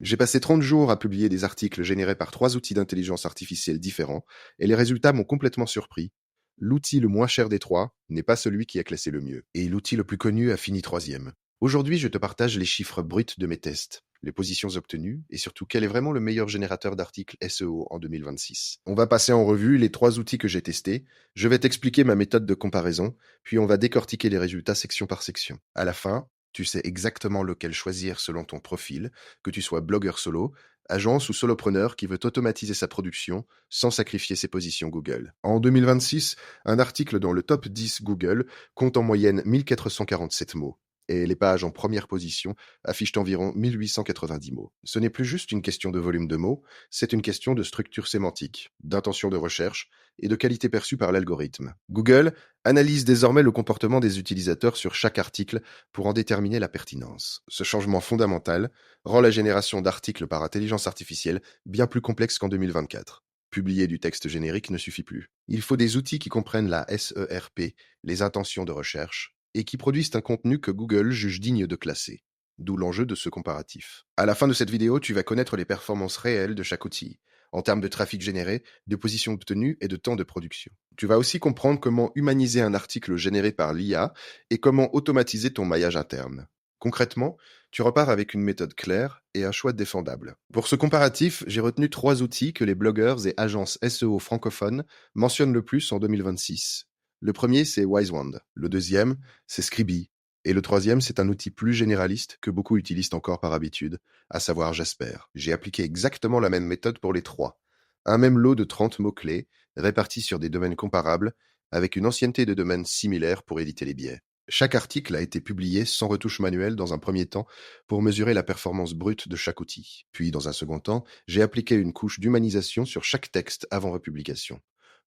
J'ai passé 30 jours à publier des articles générés par 3 outils d'intelligence artificielle différents, et les résultats m'ont complètement surpris. L'outil le moins cher des 3 n'est pas celui qui a classé le mieux, et l'outil le plus connu a fini troisième. Aujourd'hui, je te partage les chiffres bruts de mes tests, les positions obtenues, et surtout quel est vraiment le meilleur générateur d'articles SEO en 2026. On va passer en revue les 3 outils que j'ai testés, je vais t'expliquer ma méthode de comparaison, puis on va décortiquer les résultats section par section. À la fin, tu sais exactement lequel choisir selon ton profil, que tu sois blogueur solo, agence ou solopreneur qui veut automatiser sa production sans sacrifier ses positions Google. En 2026, un article dans le top 10 Google compte en moyenne 1447 mots. Et les pages en première position affichent environ 1890 mots. Ce n'est plus juste une question de volume de mots, c'est une question de structure sémantique, d'intention de recherche et de qualité perçue par l'algorithme. Google analyse désormais le comportement des utilisateurs sur chaque article pour en déterminer la pertinence. Ce changement fondamental rend la génération d'articles par intelligence artificielle bien plus complexe qu'en 2024. Publier du texte générique ne suffit plus. Il faut des outils qui comprennent la SERP, les intentions de recherche, et qui produisent un contenu que Google juge digne de classer. D'où l'enjeu de ce comparatif. À la fin de cette vidéo, tu vas connaître les performances réelles de chaque outil, en termes de trafic généré, de positions obtenues et de temps de production. Tu vas aussi comprendre comment humaniser un article généré par l'IA et comment automatiser ton maillage interne. Concrètement, tu repars avec une méthode claire et un choix défendable. Pour ce comparatif, j'ai retenu 3 outils que les blogueurs et agences SEO francophones mentionnent le plus en 2026. Le premier, c'est Wisewand. Le deuxième, c'est Scribie. Et le troisième, c'est un outil plus généraliste que beaucoup utilisent encore par habitude, à savoir Jasper. J'ai appliqué exactement la même méthode pour les 3. Un même lot de 30 mots-clés, répartis sur des domaines comparables, avec une ancienneté de domaines similaire pour éviter les biais. Chaque article a été publié sans retouche manuelle dans un premier temps pour mesurer la performance brute de chaque outil. Puis, dans un second temps, j'ai appliqué une couche d'humanisation sur chaque texte avant republication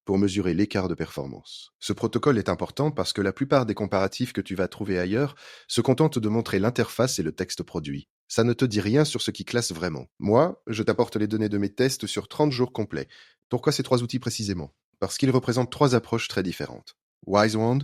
pour mesurer l'écart de performance. Ce protocole est important parce que la plupart des comparatifs que tu vas trouver ailleurs se contentent de montrer l'interface et le texte produit. Ça ne te dit rien sur ce qui classe vraiment. Moi, je t'apporte les données de mes tests sur 30 jours complets. Pourquoi ces 3 outils précisément? Parce qu'ils représentent 3 approches très différentes. Wisewand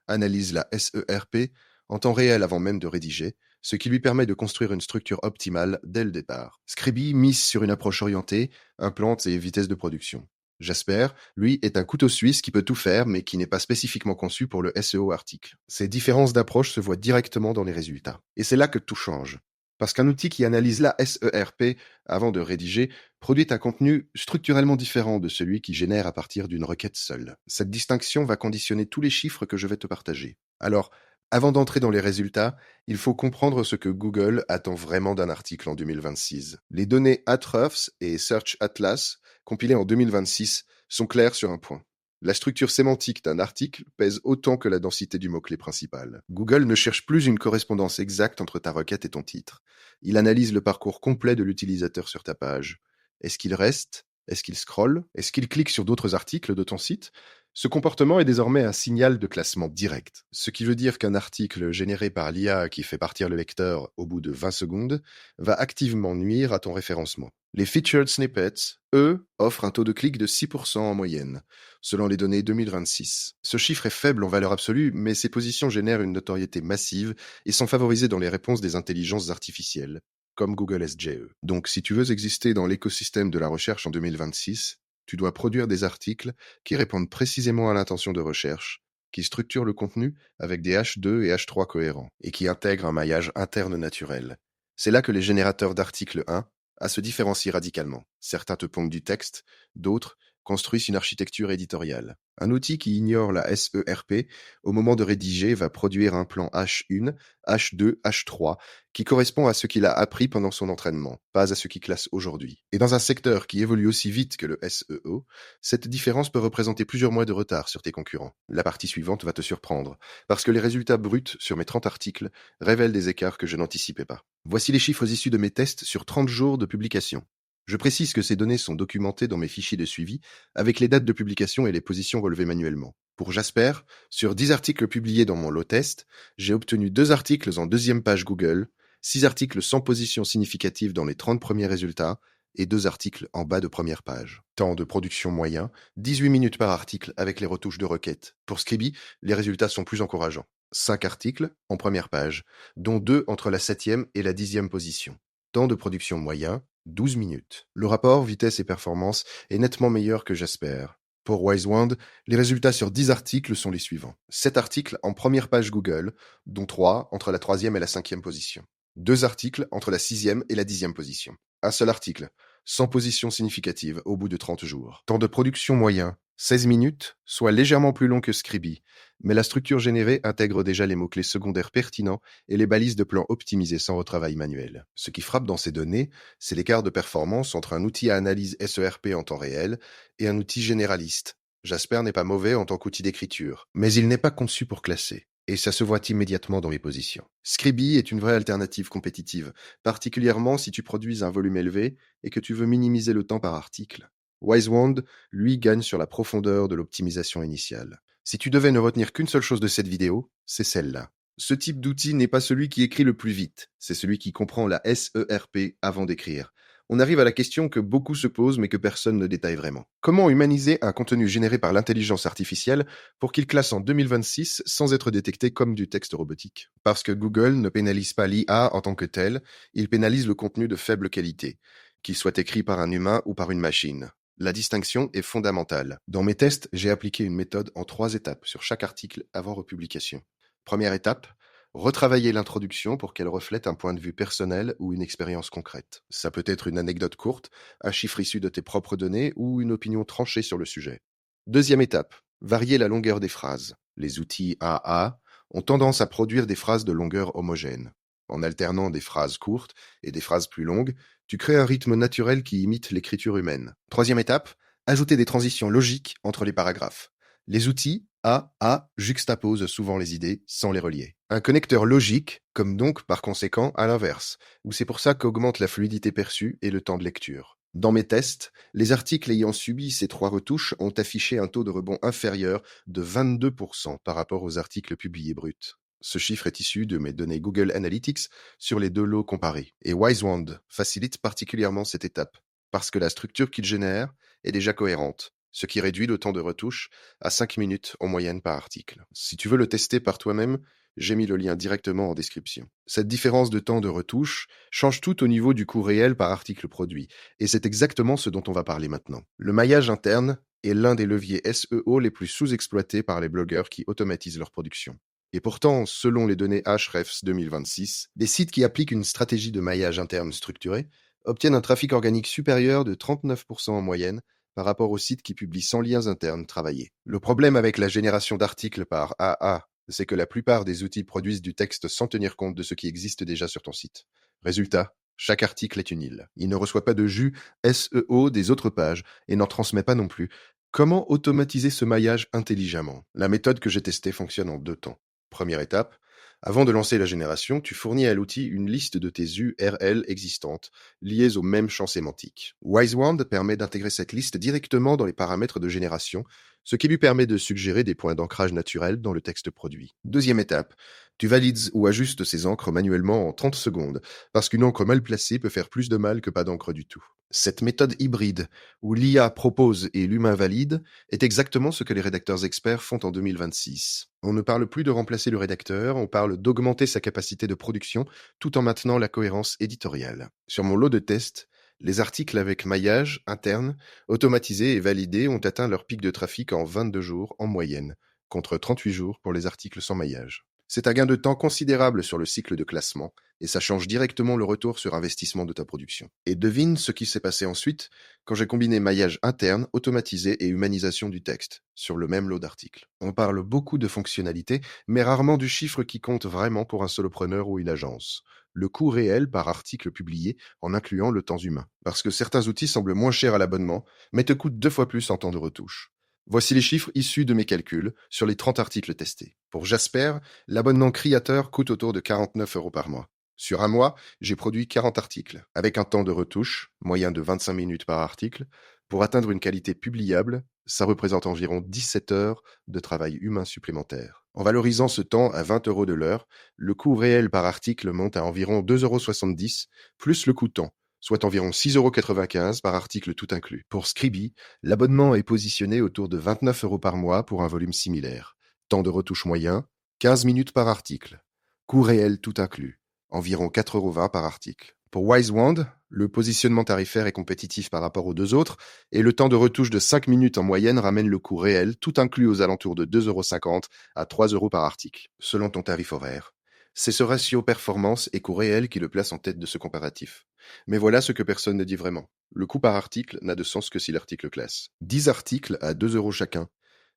analyse la SERP en temps réel avant même de rédiger, ce qui lui permet de construire une structure optimale dès le départ. Scribie mise sur une approche orientée, implante et vitesse de production. Jasper, lui, est un couteau suisse qui peut tout faire, mais qui n'est pas spécifiquement conçu pour le SEO article. Ces différences d'approche se voient directement dans les résultats. Et c'est là que tout change. Parce qu'un outil qui analyse la SERP avant de rédiger produit un contenu structurellement différent de celui qui génère à partir d'une requête seule. Cette distinction va conditionner tous les chiffres que je vais te partager. Alors, avant d'entrer dans les résultats, il faut comprendre ce que Google attend vraiment d'un article en 2026. Les données Ahrefs et Search Atlas, compilées en 2026, sont claires sur un point. La structure sémantique d'un article pèse autant que la densité du mot-clé principal. Google ne cherche plus une correspondance exacte entre ta requête et ton titre. Il analyse le parcours complet de l'utilisateur sur ta page. Est-ce qu'il reste? Est-ce qu'il scrolle? Est-ce qu'il clique sur d'autres articles de ton site? Ce comportement est désormais un signal de classement direct, ce qui veut dire qu'un article généré par l'IA qui fait partir le lecteur au bout de 20 secondes va activement nuire à ton référencement. Les featured snippets, eux, offrent un taux de clic de 6% en moyenne, selon les données 2026. Ce chiffre est faible en valeur absolue, mais ces positions génèrent une notoriété massive et sont favorisées dans les réponses des intelligences artificielles, comme Google SGE. Donc, si tu veux exister dans l'écosystème de la recherche en 2026, tu dois produire des articles qui répondent précisément à l'intention de recherche, qui structurent le contenu avec des H2 et H3 cohérents, et qui intègrent un maillage interne naturel. C'est là que les générateurs d'articles 1 se différencient radicalement. Certains te pondent du texte, d'autres construisent une architecture éditoriale. Un outil qui ignore la SERP au moment de rédiger va produire un plan H1, H2, H3 qui correspond à ce qu'il a appris pendant son entraînement, pas à ce qui classe aujourd'hui. Et dans un secteur qui évolue aussi vite que le SEO, cette différence peut représenter plusieurs mois de retard sur tes concurrents. La partie suivante va te surprendre, parce que les résultats bruts sur mes 30 articles révèlent des écarts que je n'anticipais pas. Voici les chiffres issus de mes tests sur 30 jours de publication. Je précise que ces données sont documentées dans mes fichiers de suivi avec les dates de publication et les positions relevées manuellement. Pour Jasper, sur 10 articles publiés dans mon lot test, j'ai obtenu 2 articles en deuxième page Google, 6 articles sans position significative dans les 30 premiers résultats et 2 articles en bas de première page. Temps de production moyen, 18 minutes par article avec les retouches de requête. Pour Scribie, les résultats sont plus encourageants. 5 articles en première page, dont 2 entre la 7e et la 10e position. Temps de production moyen, 12 minutes. Le rapport vitesse et performance est nettement meilleur que Jasper. Pour Wisewand, les résultats sur 10 articles sont les suivants. 7 articles en première page Google, dont 3 entre la 3e et la 5e position. 2 articles entre la 6e et la 10e position. Un seul article, sans position significative au bout de 30 jours. Temps de production moyen, 16 minutes, soit légèrement plus long que Scribie, mais la structure générée intègre déjà les mots-clés secondaires pertinents et les balises de plan optimisées sans retravail manuel. Ce qui frappe dans ces données, c'est l'écart de performance entre un outil à analyse SERP en temps réel et un outil généraliste. Jasper n'est pas mauvais en tant qu'outil d'écriture, mais il n'est pas conçu pour classer. Et ça se voit immédiatement dans les positions. Scribie est une vraie alternative compétitive, particulièrement si tu produis un volume élevé et que tu veux minimiser le temps par article. Wisewand, lui, gagne sur la profondeur de l'optimisation initiale. Si tu devais ne retenir qu'une seule chose de cette vidéo, c'est celle-là. Ce type d'outil n'est pas celui qui écrit le plus vite, c'est celui qui comprend la SERP avant d'écrire. On arrive à la question que beaucoup se posent mais que personne ne détaille vraiment. Comment humaniser un contenu généré par l'intelligence artificielle pour qu'il classe en 2026 sans être détecté comme du texte robotique? Parce que Google ne pénalise pas l'IA en tant que telle, il pénalise le contenu de faible qualité, qu'il soit écrit par un humain ou par une machine. La distinction est fondamentale. Dans mes tests, j'ai appliqué une méthode en 3 étapes sur chaque article avant republication. Première étape, retravailler l'introduction pour qu'elle reflète un point de vue personnel ou une expérience concrète. Ça peut être une anecdote courte, un chiffre issu de tes propres données ou une opinion tranchée sur le sujet. Deuxième étape, varier la longueur des phrases. Les outils AA ont tendance à produire des phrases de longueur homogène. En alternant des phrases courtes et des phrases plus longues, tu crées un rythme naturel qui imite l'écriture humaine. Troisième étape, ajouter des transitions logiques entre les paragraphes. Les outils AA juxtaposent souvent les idées sans les relier. Un connecteur logique, comme donc par conséquent à l'inverse, où c'est pour ça qu'augmente la fluidité perçue et le temps de lecture. Dans mes tests, les articles ayant subi ces 3 retouches ont affiché un taux de rebond inférieur de 22% par rapport aux articles publiés bruts. Ce chiffre est issu de mes données Google Analytics sur les 2 lots comparés. Et Wisewand facilite particulièrement cette étape, parce que la structure qu'il génère est déjà cohérente, ce qui réduit le temps de retouche à 5 minutes en moyenne par article. Si tu veux le tester par toi-même, j'ai mis le lien directement en description. Cette différence de temps de retouche change tout au niveau du coût réel par article produit, et c'est exactement ce dont on va parler maintenant. Le maillage interne est l'un des leviers SEO les plus sous-exploités par les blogueurs qui automatisent leur production. Et pourtant, selon les données Ahrefs 2026, des sites qui appliquent une stratégie de maillage interne structurée obtiennent un trafic organique supérieur de 39% en moyenne par rapport aux sites qui publient sans liens internes travaillés. Le problème avec la génération d'articles par AA, c'est que la plupart des outils produisent du texte sans tenir compte de ce qui existe déjà sur ton site. Résultat, chaque article est une île. Il ne reçoit pas de jus SEO des autres pages et n'en transmet pas non plus. Comment automatiser ce maillage intelligemment? La méthode que j'ai testée fonctionne en 2 temps. Première étape, avant de lancer la génération, tu fournis à l'outil une liste de tes URL existantes, liées au même champ sémantique. Wisewand permet d'intégrer cette liste directement dans les paramètres de génération, ce qui lui permet de suggérer des points d'ancrage naturels dans le texte produit. Deuxième étape, tu valides ou ajustes ces encres manuellement en 30 secondes, parce qu'une encre mal placée peut faire plus de mal que pas d'encre du tout. Cette méthode hybride, où l'IA propose et l'humain valide, est exactement ce que les rédacteurs experts font en 2026. On ne parle plus de remplacer le rédacteur, on parle d'augmenter sa capacité de production tout en maintenant la cohérence éditoriale. Sur mon lot de tests, les articles avec maillage interne, automatisés et validés ont atteint leur pic de trafic en 22 jours en moyenne, contre 38 jours pour les articles sans maillage. C'est un gain de temps considérable sur le cycle de classement, et ça change directement le retour sur investissement de ta production. Et devine ce qui s'est passé ensuite quand j'ai combiné maillage interne, automatisé et humanisation du texte, sur le même lot d'articles. On parle beaucoup de fonctionnalités, mais rarement du chiffre qui compte vraiment pour un solopreneur ou une agence. Le coût réel par article publié en incluant le temps humain. Parce que certains outils semblent moins chers à l'abonnement, mais te coûtent 2 fois plus en temps de retouche. Voici les chiffres issus de mes calculs sur les 30 articles testés. Pour Jasper, l'abonnement Creator coûte autour de 49 € par mois. Sur un mois, j'ai produit 40 articles, avec un temps de retouche, moyen de 25 minutes par article. Pour atteindre une qualité publiable, ça représente environ 17 heures de travail humain supplémentaire. En valorisant ce temps à 20 € de l'heure, le coût réel par article monte à environ 2,70 € plus le coût temps, soit environ 6,95 € par article tout inclus. Pour Scribie, l'abonnement est positionné autour de 29 € par mois pour un volume similaire. Temps de retouche moyen, 15 minutes par article. Coût réel tout inclus, environ 4,20 € par article. Pour WiseWand, le positionnement tarifaire est compétitif par rapport aux deux autres et le temps de retouche de 5 minutes en moyenne ramène le coût réel, tout inclus aux alentours de 2,50 € à 3 € par article, selon ton tarif horaire. C'est ce ratio performance et coût réel qui le place en tête de ce comparatif. Mais voilà ce que personne ne dit vraiment. Le coût par article n'a de sens que si l'article classe. 10 articles à 2 € chacun,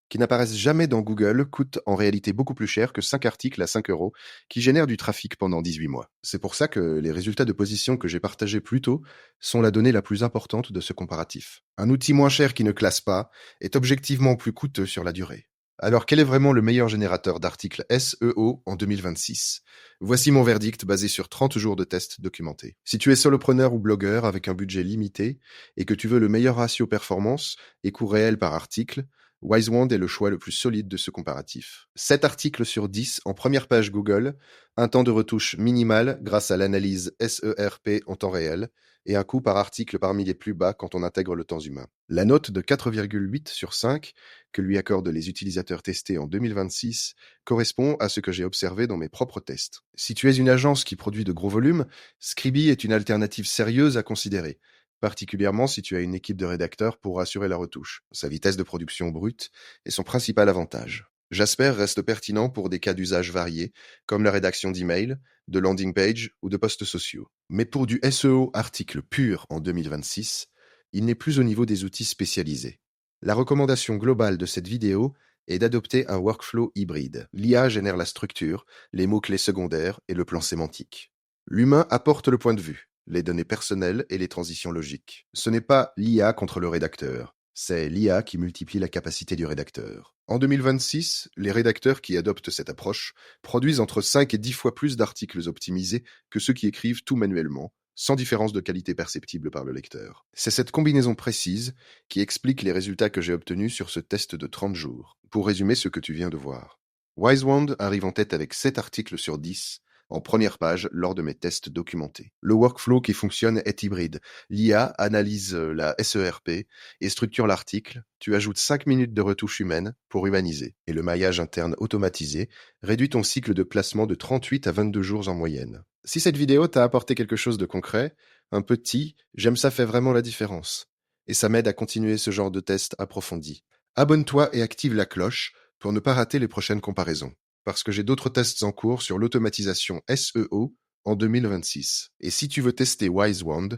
qui n'apparaissent jamais dans Google, coûtent en réalité beaucoup plus cher que 5 articles à 5 € qui génèrent du trafic pendant 18 mois. C'est pour ça que les résultats de position que j'ai partagés plus tôt sont la donnée la plus importante de ce comparatif. Un outil moins cher qui ne classe pas est objectivement plus coûteux sur la durée. Alors quel est vraiment le meilleur générateur d'articles SEO en 2026 ? Voici mon verdict basé sur 30 jours de tests documentés. Si tu es solopreneur ou blogueur avec un budget limité et que tu veux le meilleur ratio performance et coût réel par article, WiseWand est le choix le plus solide de ce comparatif. 7 articles sur 10 en première page Google, un temps de retouche minimal grâce à l'analyse SERP en temps réel, et un coût par article parmi les plus bas quand on intègre le temps humain. La note de 4,8 sur 5 que lui accordent les utilisateurs testés en 2026 correspond à ce que j'ai observé dans mes propres tests. Si tu es une agence qui produit de gros volumes, Scribie est une alternative sérieuse à considérer, particulièrement si tu as une équipe de rédacteurs pour assurer la retouche. Sa vitesse de production brute est son principal avantage. Jasper reste pertinent pour des cas d'usage variés, comme la rédaction d'emails, de landing page ou de posts sociaux. Mais pour du SEO article pur en 2026, il n'est plus au niveau des outils spécialisés. La recommandation globale de cette vidéo est d'adopter un workflow hybride. L'IA génère la structure, les mots-clés secondaires et le plan sémantique. L'humain apporte le point de vue, les données personnelles et les transitions logiques. Ce n'est pas l'IA contre le rédacteur, c'est l'IA qui multiplie la capacité du rédacteur. En 2026, les rédacteurs qui adoptent cette approche produisent entre 5 et 10 fois plus d'articles optimisés que ceux qui écrivent tout manuellement, sans différence de qualité perceptible par le lecteur. C'est cette combinaison précise qui explique les résultats que j'ai obtenus sur ce test de 30 jours. Pour résumer ce que tu viens de voir, WiseWand arrive en tête avec 7 articles sur 10 en première page lors de mes tests documentés. Le workflow qui fonctionne est hybride. L'IA analyse la SERP et structure l'article. Tu ajoutes 5 minutes de retouche humaine pour humaniser. Et le maillage interne automatisé réduit ton cycle de placement de 38 à 22 jours en moyenne. Si cette vidéo t'a apporté quelque chose de concret, un petit « j'aime ça fait vraiment la différence » et ça m'aide à continuer ce genre de test approfondi. Abonne-toi et active la cloche pour ne pas rater les prochaines comparaisons, parce que j'ai d'autres tests en cours sur l'automatisation SEO en 2026. Et si tu veux tester WiseWand,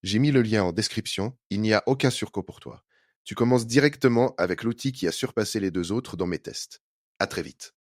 j'ai mis le lien en description, il n'y a aucun surcoût pour toi. Tu commences directement avec l'outil qui a surpassé les deux autres dans mes tests. À très vite.